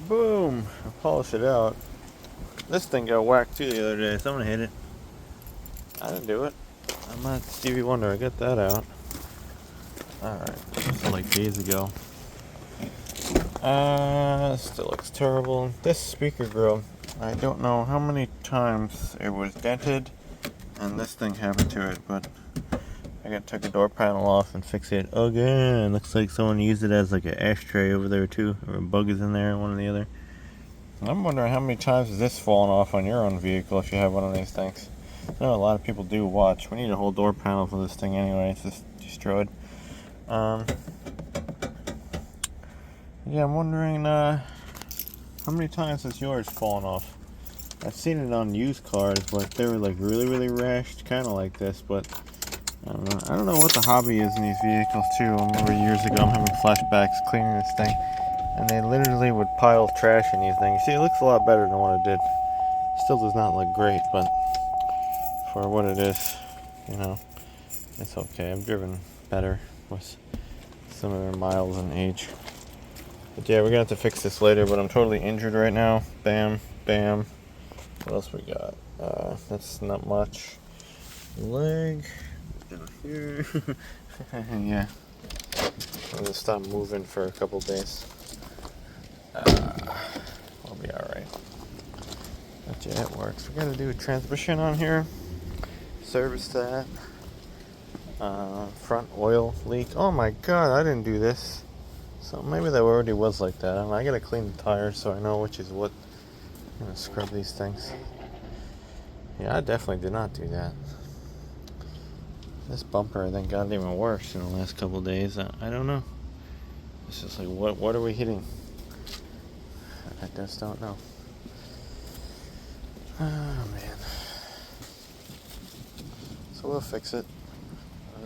Boom! I polished it out. This thing got whacked too the other day. Someone hit it. I didn't do it. I'm not Stevie Wonder. I got that out. Alright. This like days ago. Still looks terrible. This speaker grill, I don't know how many times it was dented and this thing happened to it, but I gotta take a door panel off and fix it again. Looks like someone used it as like an ashtray over there too, or a bug is in there, one or the other. And I'm wondering how many times has this fallen off on your own vehicle if you have one of these things. I know a lot of people do watch. We need a whole door panel for this thing anyway. It's just destroyed. Yeah, I'm wondering how many times has yours fallen off? I've seen it on used cars, but they were like really, really rashed, kind of like this. But I don't know. I don't know what the hobby is in these vehicles too. I remember years ago, I'm having flashbacks cleaning this thing, and they literally would pile trash in these things. See, it looks a lot better than what it did. Still does not look great, but for what it is, you know, it's okay. I've driven better with some of their miles and age. But yeah, we're gonna have to fix this later, but I'm totally injured right now. Bam, bam. What else we got? That's not much. Leg. Down here. Yeah. I'm gonna stop moving for a couple days. I'll be alright. But yeah, it works. We gotta do a transmission on here. Service that. Front oil leak. Oh my god, I didn't do this. So maybe that already was like that. I gotta clean the tires so I know which is what. I'm gonna scrub these things. Yeah, I definitely did not do that. This bumper I think got even worse in the last couple of days. I don't know. It's just like what are we hitting? I just don't know. Oh man. So we'll fix it.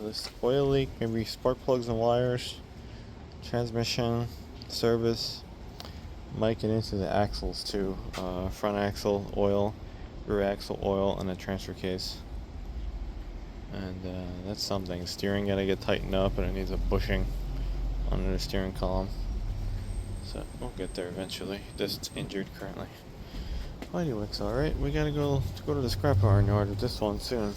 This oil leak, maybe spark plugs and wires, transmission, service. Might get into the axles too. Front axle oil, rear axle oil, and a transfer case. And that's something. Steering gotta get tightened up, and it needs a bushing under the steering column. So we'll get there eventually. Just injured currently. Mighty looks alright. We gotta go to the scrap iron yard with this one soon.